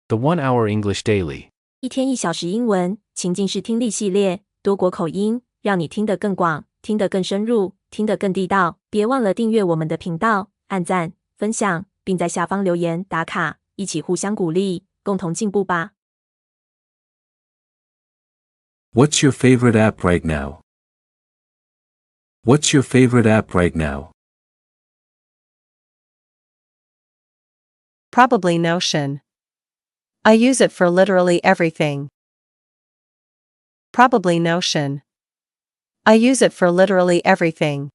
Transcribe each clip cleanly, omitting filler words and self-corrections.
The 1 Hour English Daily. 一天一小时英文情境式听力系列，多国口音，让你听得更广，听得更深入，听得更地道。别忘了订阅我们的频道，按赞、分享，并在下方留言打卡，一起互相鼓励，共同进步吧。What's your favorite app right now? What's your favorite app right now? Probably Notion. I use it for literally everything. Probably Notion. I use it for literally everything.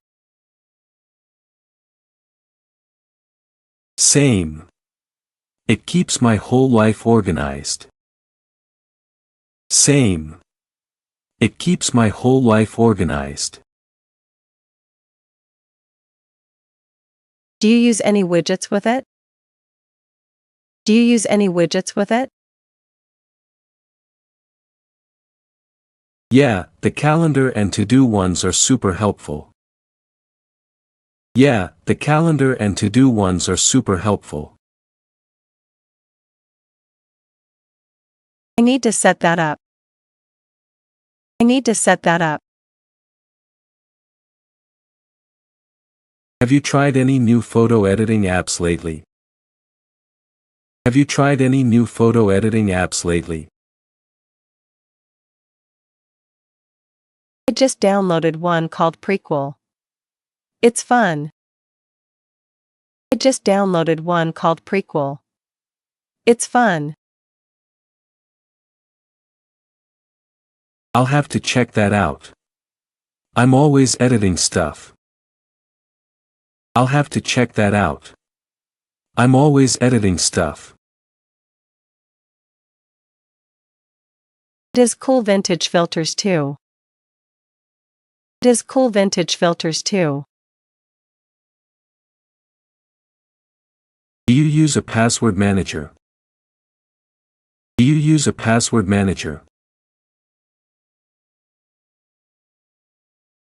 Same. It keeps my whole life organized. Same. It keeps my whole life organized. Do you use any widgets with it? Do you use any widgets with it? Yeah, the calendar and to-do ones are super helpful. Yeah, the calendar and to-do ones are super helpful. I need to set that up. I need to set that up. Have you tried any new photo editing apps lately? Have you tried any new photo editing apps lately? I just downloaded one called Prequel. It's fun. I just downloaded one called Prequel. It's fun. I'll have to check that out. I'm always editing stuff. I'll have to check that out. I'm always editing stuff. It has cool vintage filters too. It has cool vintage filters too. Do you use a password manager? Do you use a password manager?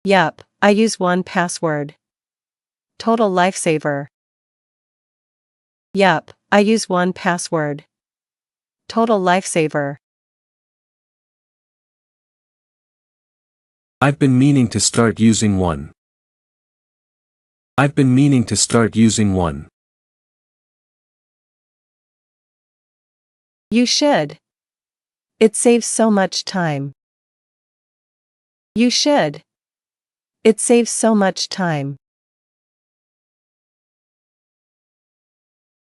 Yup, I use 1Password. Total lifesaver. Yup, I use 1Password. Total lifesaver. I've been meaning to start using one. I've been meaning to start using one. You should. It saves so much time. You should. It saves so much time.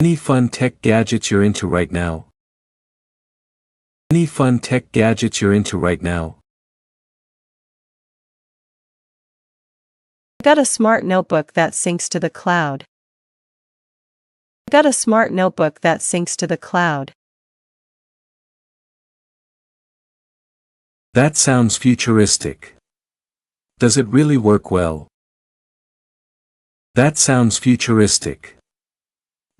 Any fun tech gadgets you're into right now? Any fun tech gadgets you're into right now? I got a smart notebook that syncs to the cloud. I got a smart notebook that syncs to the cloud. That sounds futuristic. Does it really work well? That sounds futuristic.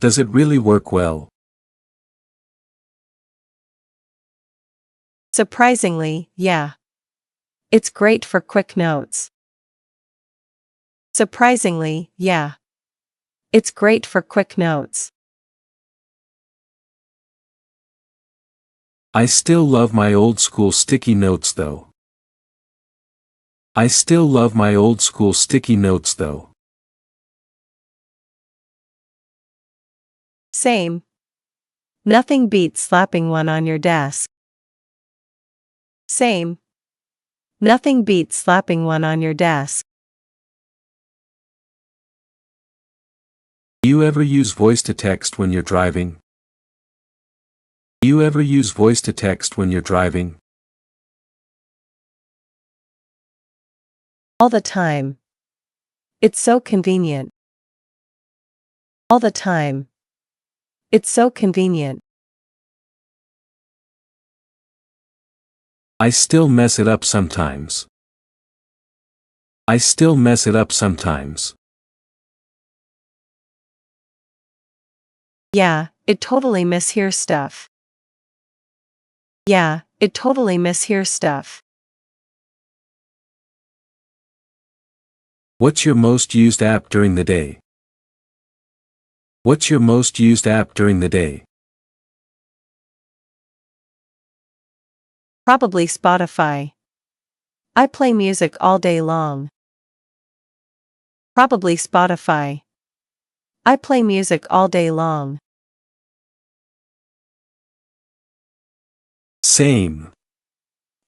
Does it really work well? Surprisingly, yeah. It's great for quick notes. Surprisingly, yeah. It's great for quick notes. I still love my old school sticky notes though. I still love my old school sticky notes though. Same. Nothing beats slapping one on your desk. Same. Nothing beats slapping one on your desk. Do you ever use voice to text when you're driving? Do you ever use voice to text when you're driving? All the time. It's so convenient. All the time. It's so convenient. I still mess it up sometimes. I still mess it up sometimes. Yeah, it totally mishears stuff. Yeah, it totally mishears stuff. What's your most used app during the day? What's your most used app during the day? Probably Spotify. I play music all day long. Probably Spotify. I play music all day long. Same.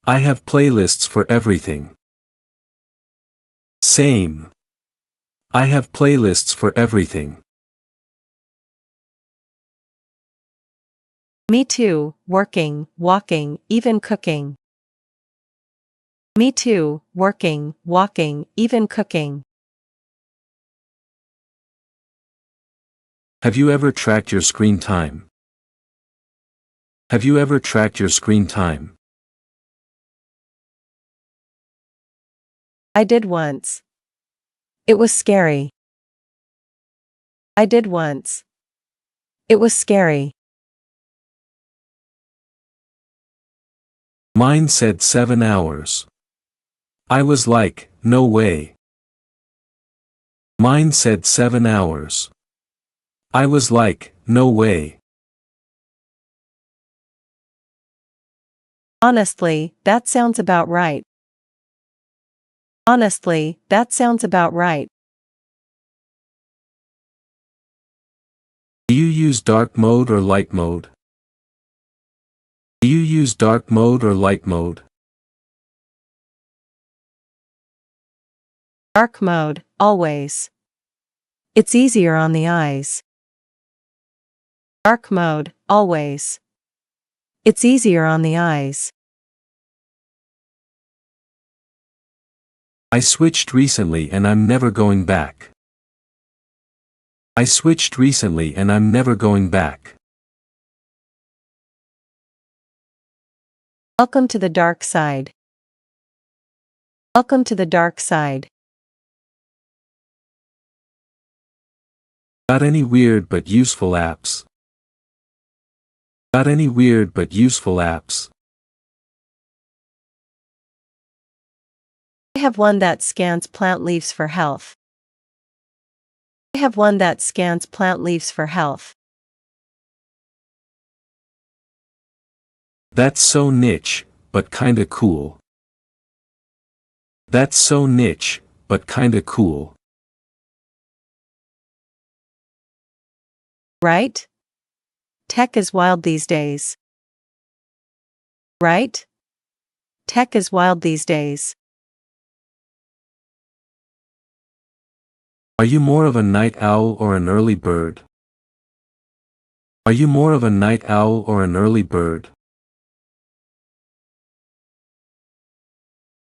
I have playlists for everything. Same. I have playlists for everything. Me too, working, walking, even cooking. Me too, working, walking, even cooking. Have you ever tracked your screen time? Have you ever tracked your screen time? I did once. It was scary. I did once. It was scary. Mine said 7 hours. I was like, no way. Mine said 7 hours. I was like, no way. Honestly, that sounds about right. Honestly, that sounds about right. Do you use dark mode or light mode? Do you use dark mode or light mode? Dark mode, always. It's easier on the eyes. Dark mode, always. It's easier on the eyes. I switched recently and I'm never going back. I switched recently and I'm never going back. Welcome to the dark side. Welcome to the dark side. Got any weird but useful apps? Got any weird but useful apps? I have one that scans plant leaves for health. I have one that scans plant leaves for health. That's so niche, but kinda cool. That's so niche, but kinda cool. Right? Tech is wild these days. Right? Tech is wild these days. Are you more of a night owl or an early bird? Are you more of a night owl or an early bird?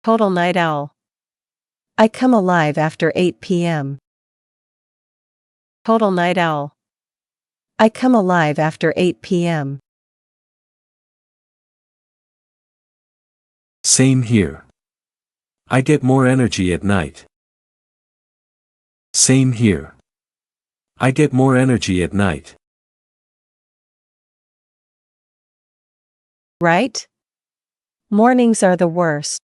Total night owl. I come alive after 8 p.m. Total night owl. I come alive after 8 p.m. Same here. I get more energy at night. Same here. I get more energy at night. Right? Mornings are the worst.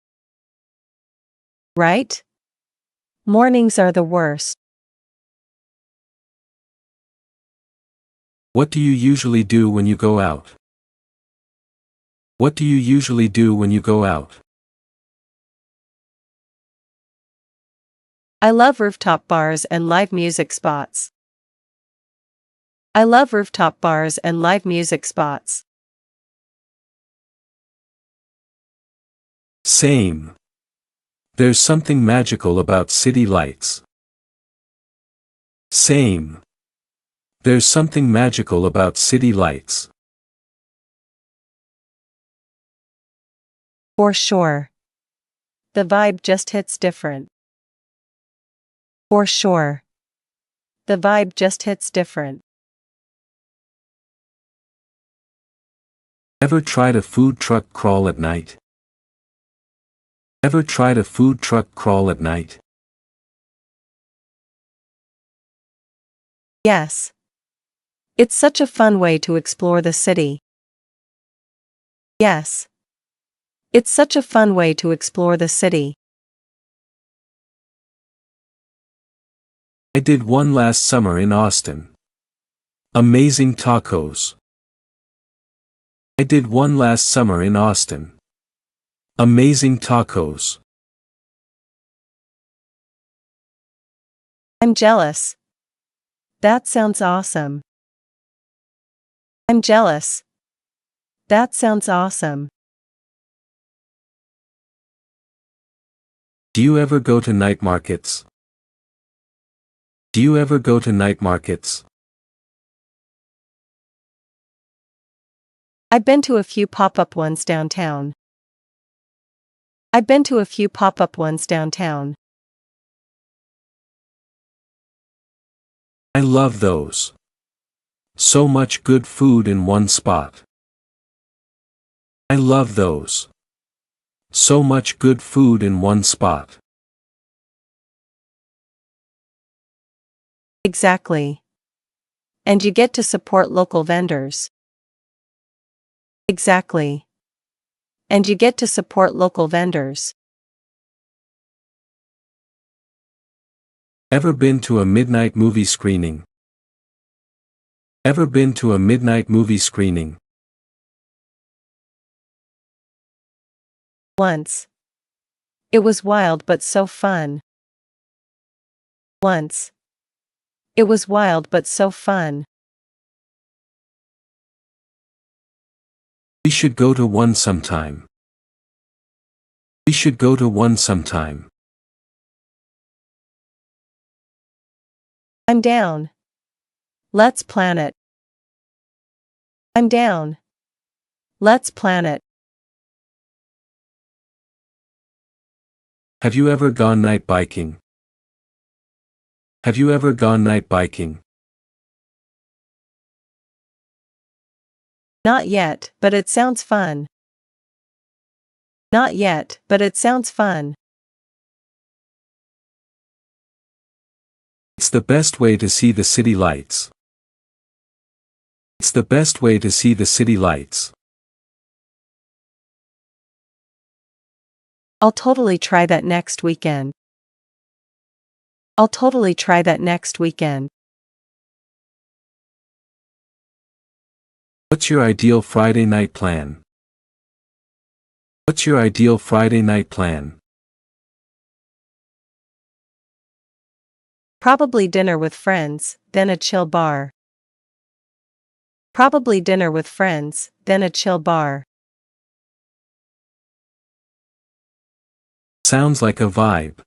Right? Mornings are the worst. What do you usually do when you go out? What do you usually do when you go out? I love rooftop bars and live music spots. I love rooftop bars and live music spots. Same. There's something magical about city lights. Same. There's something magical about city lights. For sure. The vibe just hits different. For sure. The vibe just hits different. Ever tried a food truck crawl at night? Ever tried a food truck crawl at night? Yes. It's such a fun way to explore the city. Yes. It's such a fun way to explore the city. I did one last summer in Austin. Amazing tacos. I did one last summer in Austin. Amazing tacos. I'm jealous. That sounds awesome. I'm jealous. That sounds awesome. Do you ever go to night markets? Do you ever go to night markets? I've been to a few pop-up ones downtown. I've been to a few pop-up ones downtown. I love those. So much good food in one spot. I love those. So much good food in one spot. Exactly. And you get to support local vendors. Exactly. And you get to support local vendors. Ever been to a midnight movie screening? Ever been to a midnight movie screening? Once. It was wild but so fun. Once. It was wild but so fun. We should go to one sometime. We should go to one sometime. I'm down. Let's plan it. I'm down. Let's plan it. Have you ever gone night biking? Have you ever gone night biking? Not yet, but it sounds fun. Not yet, but it sounds fun. It's the best way to see the city lights. It's the best way to see the city lights. I'll totally try that next weekend. I'll totally try that next weekend. What's your ideal Friday night plan? What's your ideal Friday night plan? Probably dinner with friends, then a chill bar. Probably dinner with friends, then a chill bar. Sounds like a vibe.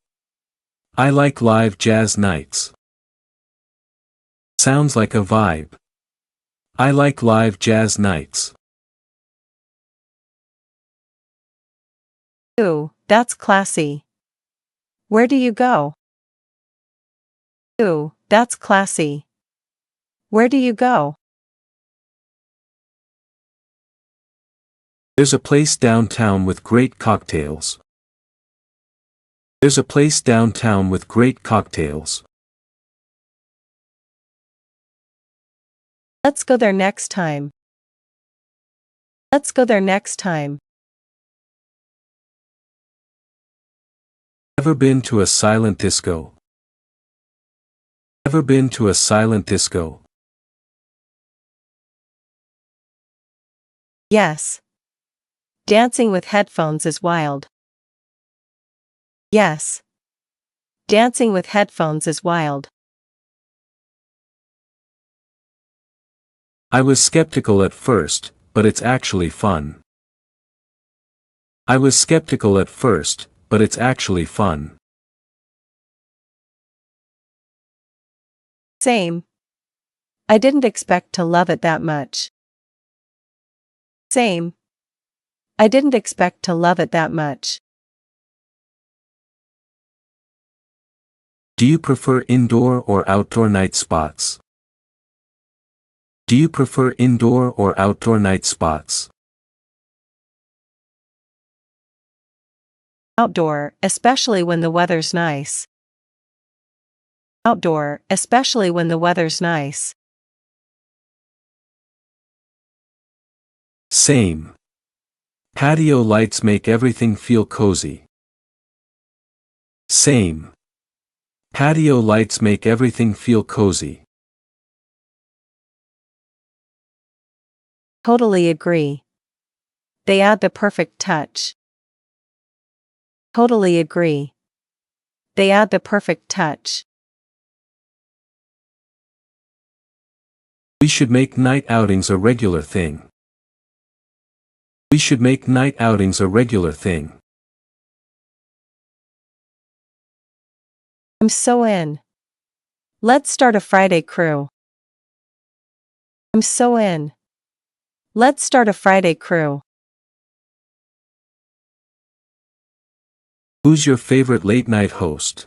I like live jazz nights. Sounds like a vibe. I like live jazz nights. Ooh, that's classy. Where do you go? Ooh, that's classy. Where do you go? There's a place downtown with great cocktails. There's a place downtown with great cocktails. Let's go there next time. Let's go there next time. Ever been to a silent disco? Ever been to a silent disco? Yes. Dancing with headphones is wild. Yes. Dancing with headphones is wild. I was skeptical at first, but it's actually fun. I was skeptical at first, but it's actually fun. Same. I didn't expect to love it that much. Same. I didn't expect to love it that much. Do you prefer indoor or outdoor night spots? Do you prefer indoor or outdoor night spots? Outdoor, especially when the weather's nice. Outdoor, especially when the weather's nice. Same. Patio lights make everything feel cozy. Same. Patio lights make everything feel cozy. Totally agree. They add the perfect touch. Totally agree. They add the perfect touch. We should make night outings a regular thing. We should make night outings a regular thing. I'm so in. Let's start a Friday crew. I'm so in. Let's start a Friday crew. Who's your favorite late-night host?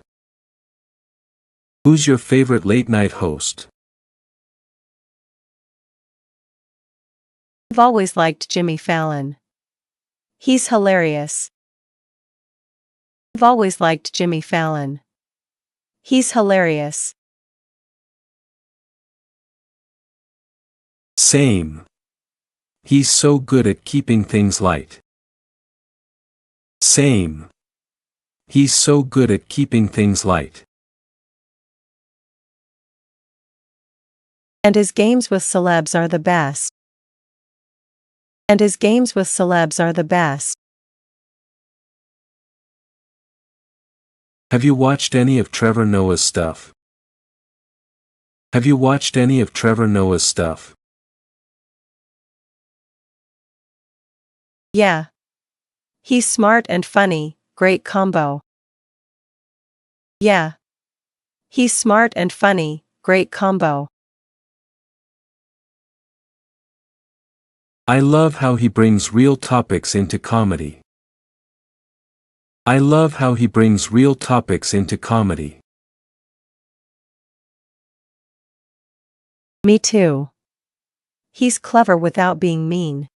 Who's your favorite late-night host? I've always liked Jimmy Fallon. He's hilarious. I've always liked Jimmy Fallon. He's hilarious. Same. He's so good at keeping things light. Same. He's so good at keeping things light. And his games with celebs are the best. And his games with celebs are the best. Have you watched any of Trevor Noah's stuff? Have you watched any of Trevor Noah's stuff? Yeah. He's smart and funny, great combo. Yeah. He's smart and funny, great combo. I love how he brings real topics into comedy. I love how he brings real topics into comedy. Me too. He's clever without being mean.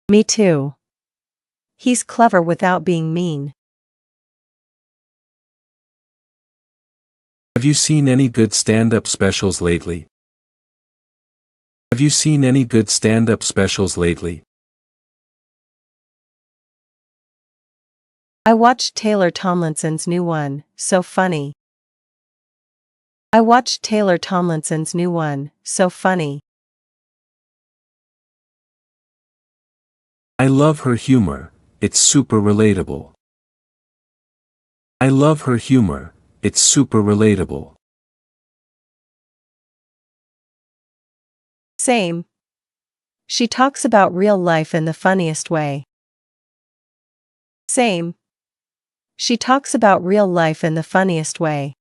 Me too. He's clever without being mean. Have you seen any good stand-up specials lately? Have you seen any good stand-up specials lately? I watched Taylor Tomlinson's new one, so funny. I watched Taylor Tomlinson's new one, so funny. I love her humor, it's super relatable. I love her humor, it's super relatable. Same. She talks about real life in the funniest way. Same. She talks about real life in the funniest way.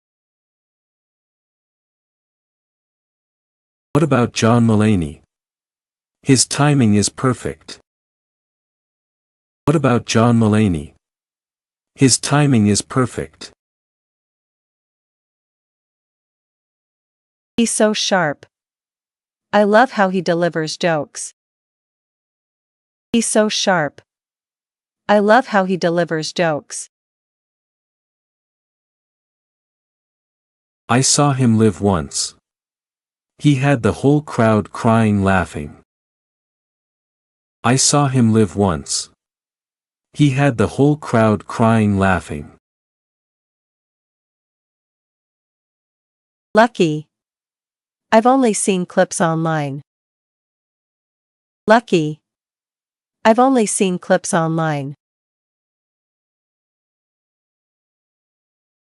What about John Mulaney? His timing is perfect. What about John Mulaney? His timing is perfect. He's so sharp. I love how he delivers jokes. He's so sharp. I love how he delivers jokes. I saw him live once. He had the whole crowd crying laughing. I saw him live once. He had the whole crowd crying laughing. Lucky. I've only seen clips online. Lucky. I've only seen clips online.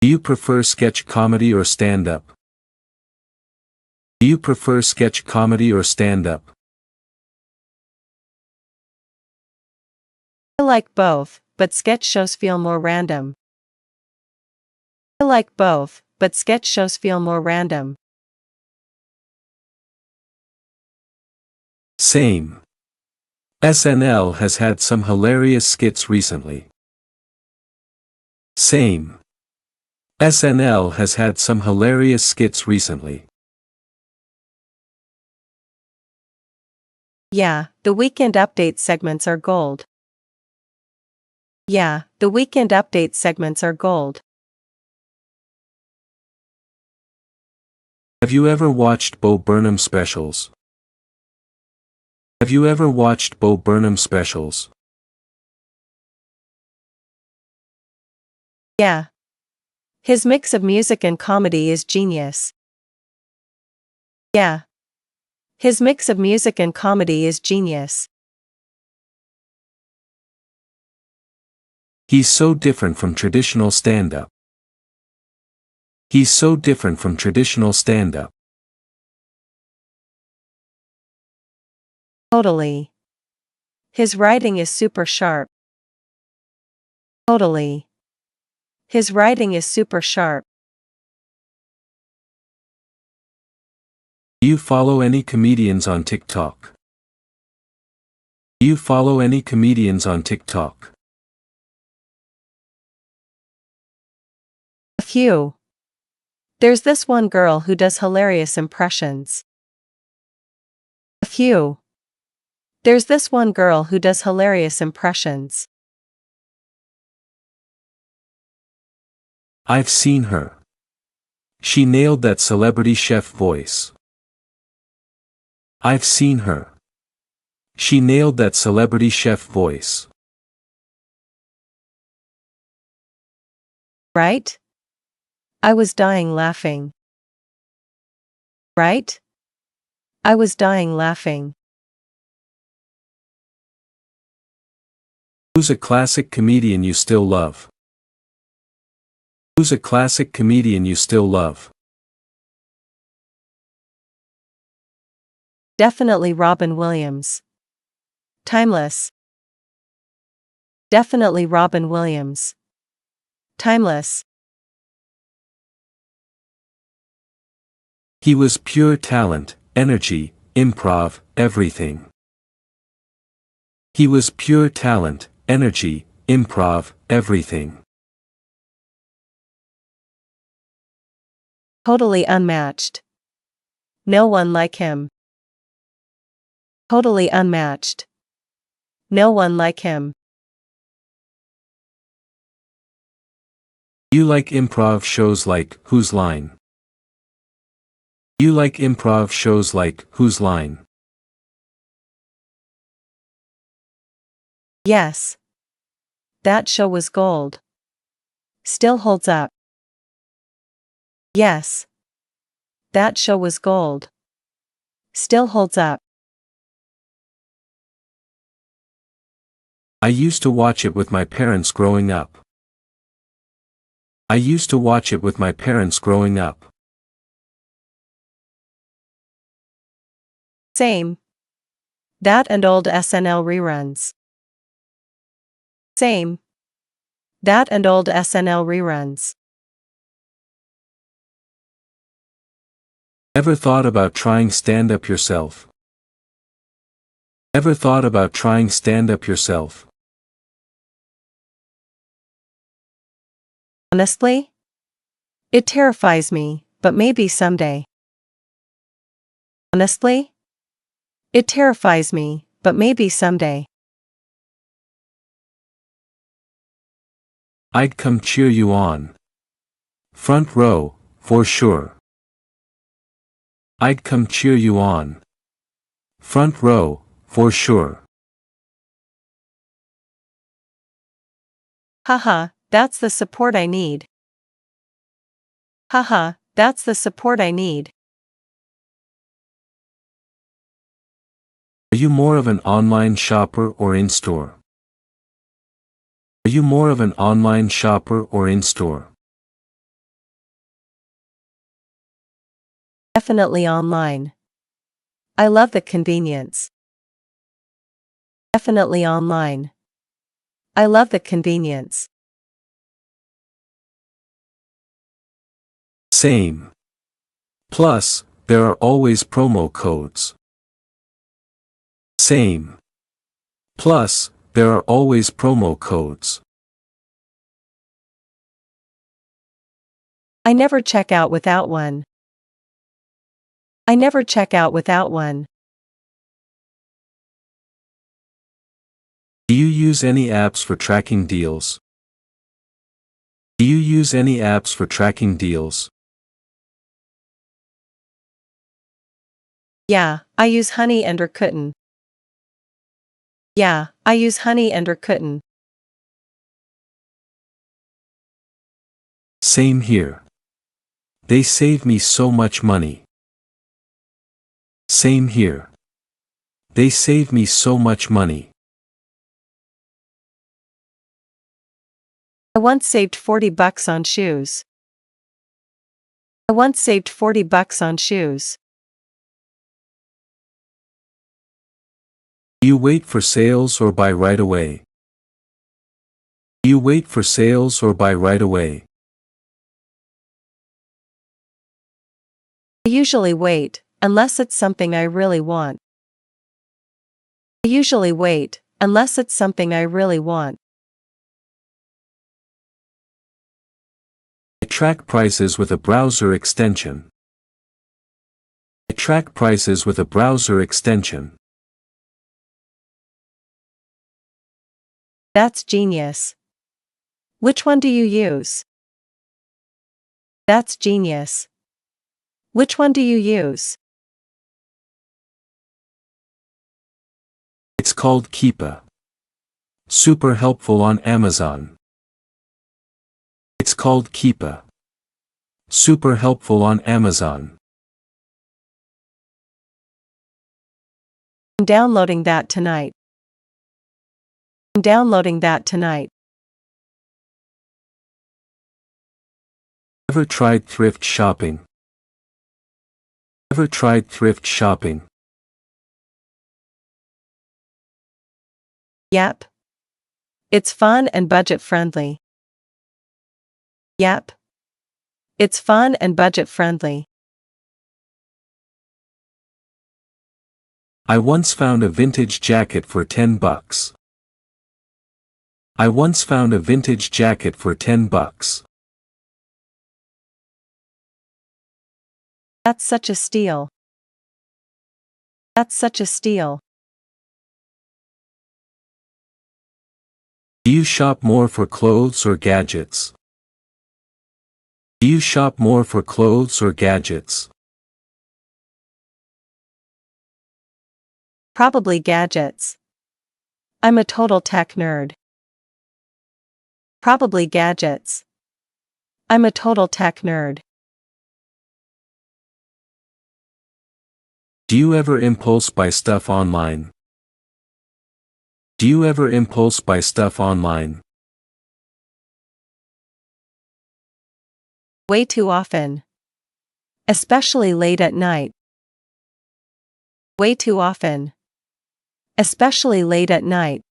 Do you prefer sketch comedy or stand-up? Do you prefer sketch comedy or stand-up? I like both, but sketch shows feel more random. I like both, but sketch shows feel more random. Same. SNL has had some hilarious skits recently. Same. SNL has had some hilarious skits recently. Yeah, the weekend update segments are gold. Yeah, the weekend update segments are gold. Have you ever watched Bo Burnham specials? Have you ever watched Bo Burnham specials? Yeah. His mix of music and comedy is genius. Yeah. His mix of music and comedy is genius. He's so different from traditional stand-up. He's so different from traditional stand-up. Totally. His writing is super sharp. Totally. His writing is super sharp. Do you follow any comedians on TikTok? Do you follow any comedians on TikTok? A few. There's this one girl who does hilarious impressions. A few. There's this one girl who does hilarious impressions. I've seen her. She nailed that celebrity chef voice. I've seen her. She nailed that celebrity chef voice. Right? I was dying laughing. Right? I was dying laughing. Who's a classic comedian you still love? Who's a classic comedian you still love? Definitely Robin Williams. Timeless. Definitely Robin Williams. Timeless. He was pure talent, energy, improv, everything. He was pure talent, energy, improv, everything. Totally unmatched. No one like him. Totally unmatched. No one like him. You like improv shows like Whose Line? You like improv shows like Whose Line? Yes. That show was gold. Still holds up. Yes. That show was gold. Still holds up. I used to watch it with my parents growing up. I used to watch it with my parents growing up. Same. That and old SNL reruns. Same. That and old SNL reruns. Ever thought about trying stand-up yourself? Ever thought about trying stand-up yourself? Honestly? It terrifies me, but maybe someday. Honestly? It terrifies me, but maybe someday. I'd come cheer you on. Front row, for sure. I'd come cheer you on. Front row, for sure. Haha, that's the support I need. Haha, that's the support I need. Are you more of an online shopper or in-store? Are you more of an online shopper or in-store? Definitely online. I love the convenience. Definitely online. I love the convenience. Same. Plus, there are always promo codes. Same. Plus, there are always promo codes. I never check out without one. I never check out without one. Do you use any apps for tracking deals? Do you use any apps for tracking deals? Yeah, I use Honey and Rakuten. Yeah, I use Honey and Rakuten. Same here. They save me so much money. Same here. They save me so much money. I once saved $40 on shoes. I once saved $40 on shoes. Do you wait for sales or buy right away? Do you wait for sales or buy right away? I usually wait, unless it's something I really want. I usually wait, unless it's something I really want. I track prices with a browser extension. I track prices with a browser extension. That's genius. Which one do you use? That's genius. Which one do you use? It's called Keepa. Super helpful on Amazon. It's called Keepa. Super helpful on Amazon. I'm downloading that tonight. I'm downloading that tonight. Ever tried thrift shopping? Ever tried thrift shopping? Yep. It's fun and budget-friendly. Yep. It's fun and budget-friendly. I once found a vintage jacket for $10. I once found a vintage jacket for $10. That's such a steal. That's such a steal. Do you shop more for clothes or gadgets? Do you shop more for clothes or gadgets? Probably gadgets. I'm a total tech nerd. Probably gadgets. I'm a total tech nerd. Do you ever impulse buy stuff online? Do you ever impulse buy stuff online? Way too often. Especially late at night. Way too often. Especially late at night.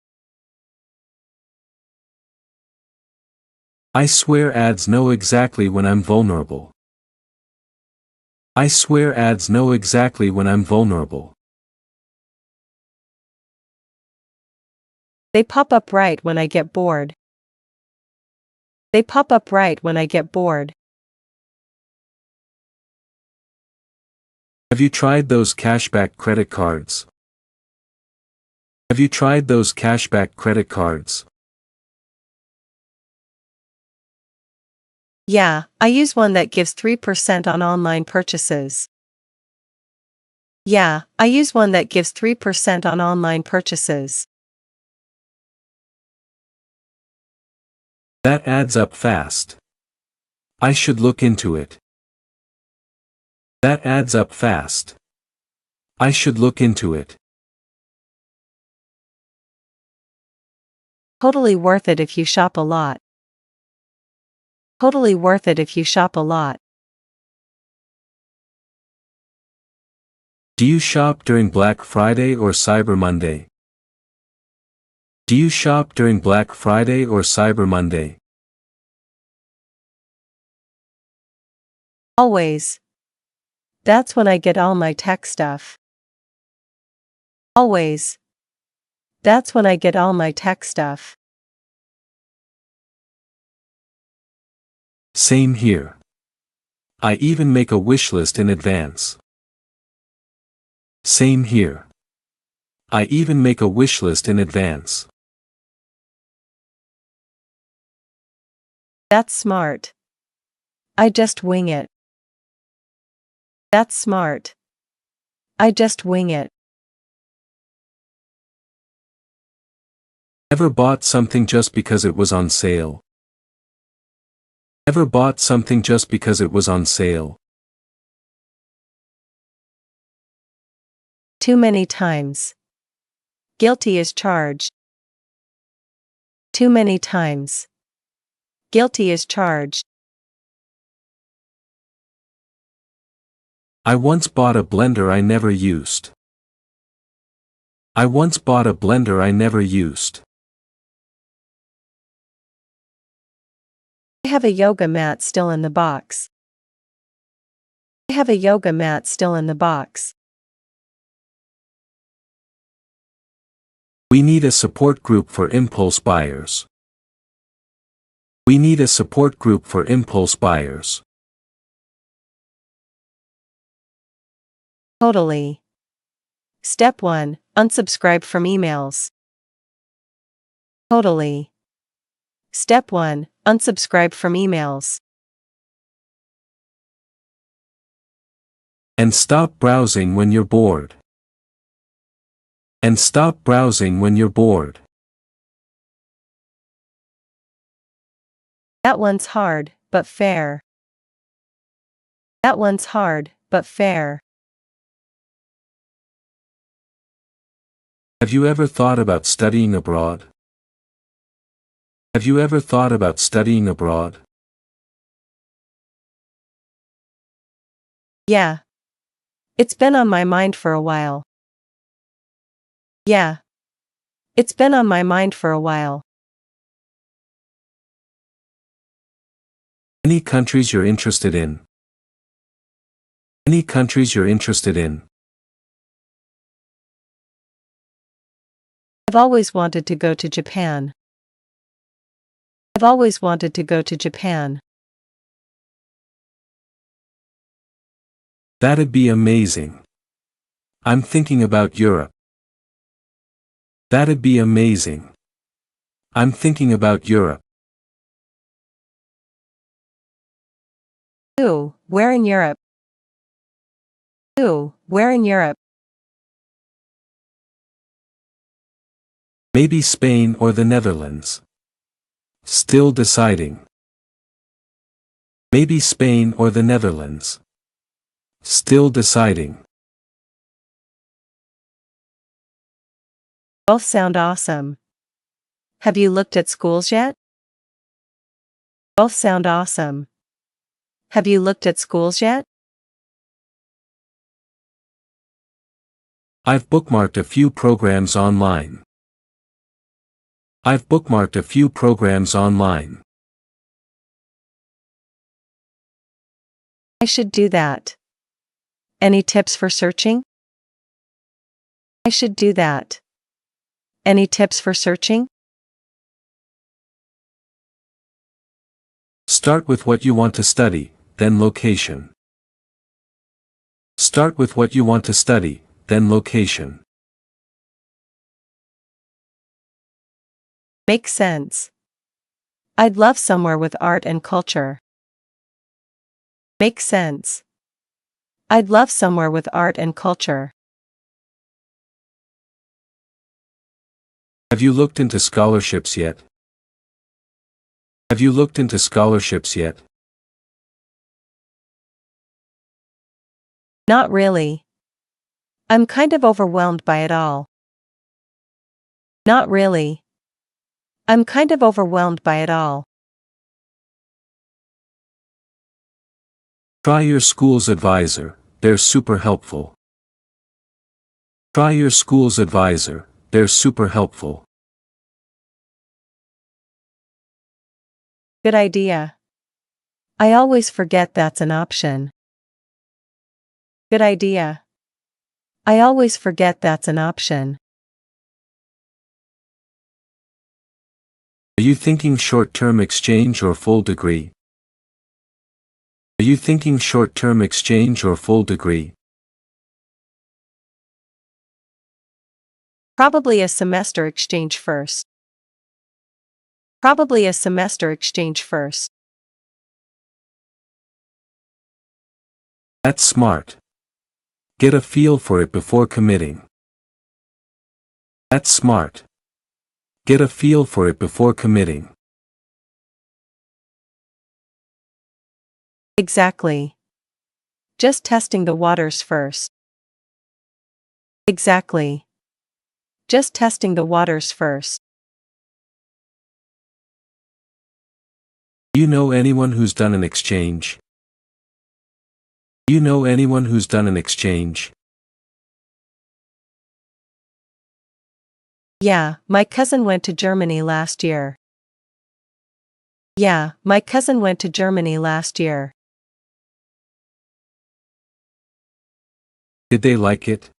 I swear ads know exactly when I'm vulnerable. I swear ads know exactly when I'm vulnerable. They pop up right when I get bored. They pop up right when I get bored. Have you tried those cashback credit cards? Have you tried those cashback credit cards? Yeah, I use one that gives 3% on online purchases. Yeah, I use one that gives 3% on online purchases. That adds up fast. I should look into it. That adds up fast. I should look into it. Totally worth it if you shop a lot. Totally worth it if you shop a lot. Do you shop during Black Friday or Cyber Monday? Do you shop during Black Friday or Cyber Monday? Always. That's when I get all my tech stuff. Always. That's when I get all my tech stuff. Same here. I even make a wish list in advance. Same here. I even make a wish list in advance. That's smart. I just wing it. That's smart. I just wing it. Ever bought something just because it was on sale? Ever bought something just because it was on sale? Too many times. Guilty as charged. Too many times. Guilty as charged. I once bought a blender I never used. I once bought a blender I never used. I have a yoga mat still in the box. I have a yoga mat still in the box. We need a support group for impulse buyers. We need a support group for impulse buyers. Totally. Step 1. Unsubscribe from emails. Totally. Step 1. Unsubscribe from emails. And stop browsing when you're bored. And stop browsing when you're bored. That one's hard, but fair. That one's hard, but fair. Have you ever thought about studying abroad? Have you ever thought about studying abroad? Yeah. It's been on my mind for a while. Yeah. It's been on my mind for a while. Any countries you're interested in? Any countries you're interested in? I've always wanted to go to Japan. I've always wanted to go to Japan. That'd be amazing. I'm thinking about Europe. That'd be amazing. I'm thinking about Europe. Ooh, where in Europe? Ooh, where in Europe? Maybe Spain or the Netherlands. Still deciding. Maybe Spain or the Netherlands. Still deciding. Both sound awesome. Have you looked at schools yet? Both sound awesome. Have you looked at schools yet? I've bookmarked a few programs online. I've bookmarked a few programs online. I should do that. Any tips for searching? I should do that. Any tips for searching? Start with what you want to study, then location. Start with what you want to study, then location. Makes sense. I'd love somewhere with art and culture. Makes sense. I'd love somewhere with art and culture. Have you looked into scholarships yet? Have you looked into scholarships yet? Not really. I'm kind of overwhelmed by it all. Not really. I'm kind of overwhelmed by it all. Try your school's advisor, they're super helpful. Try your school's advisor, they're super helpful. Good idea. I always forget that's an option. Good idea. I always forget that's an option. Are you thinking short-term exchange or full degree? Are you thinking short-term exchange or full degree? Probably a semester exchange first. Probably a semester exchange first. That's smart. Get a feel for it before committing. That's smart. Get a feel for it before committing. Exactly. Just testing the waters first. Exactly. Just testing the waters first. You know anyone who's done an exchange? You know anyone who's done an exchange? Yeah, my cousin went to Germany last year. Yeah, my cousin went to Germany last year. Did they like it?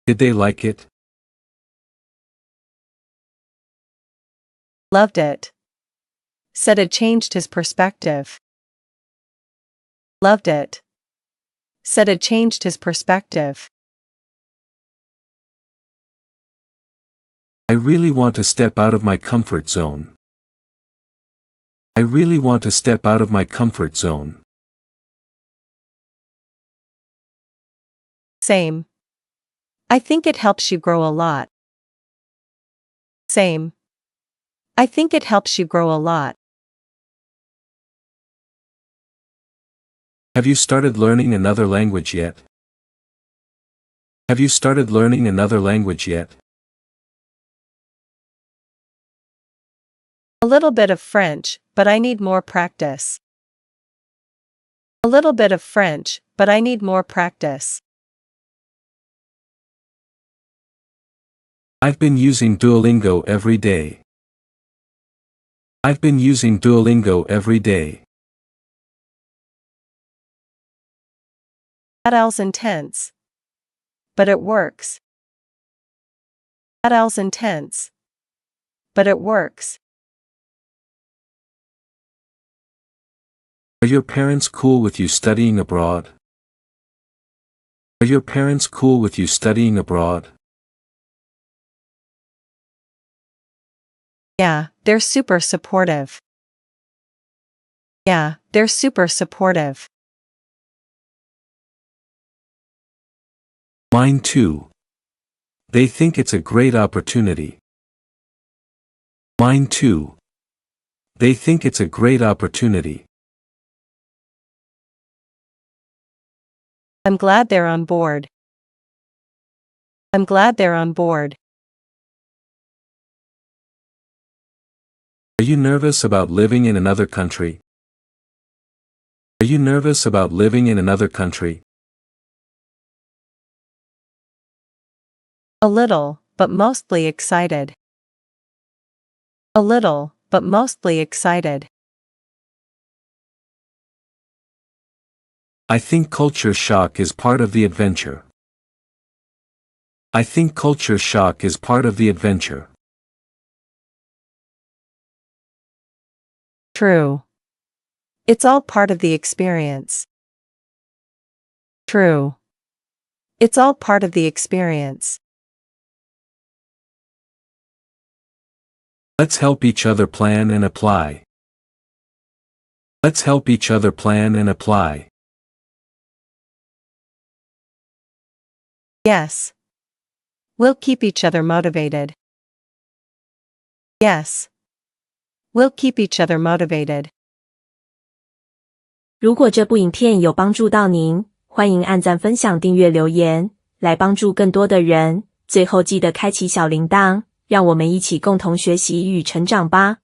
Did they like it? Loved it. Said it changed his perspective. Loved it. Said it changed his perspective. I really want to step out of my comfort zone. I really want to step out of my comfort zone. Same. I think it helps you grow a lot. Same. I think it helps you grow a lot. Have you started learning another language yet? Have you started learning another language yet? A little bit of French, but I need more practice. A little bit of French, but I need more practice. I've been using Duolingo every day. I've been using Duolingo every day. That L's intense. But it works. That L's intense. But it works. Are your parents cool with you studying abroad? Are your parents cool with you studying abroad? Yeah, they're super supportive. Yeah, they're super supportive. Mine too. They think it's a great opportunity. Mine too. They think it's a great opportunity. I'm glad they're on board. I'm glad they're on board. Are you nervous about living in another country? Are you nervous about living in another country? A little, but mostly excited. A little, but mostly excited. I think culture shock is part of the adventure. I think culture shock is part of the adventure. True. It's all part of the experience. True. It's all part of the experience. Let's help each other plan and apply. Let's help each other plan and apply. Yes. We'll keep each other motivated. Yes. We'll keep each other motivated. 如果这部影片有帮助到您，欢迎按赞、分享、订阅、留言，来帮助更多的人。最后记得开启小铃铛，让我们一起共同学习与成长吧。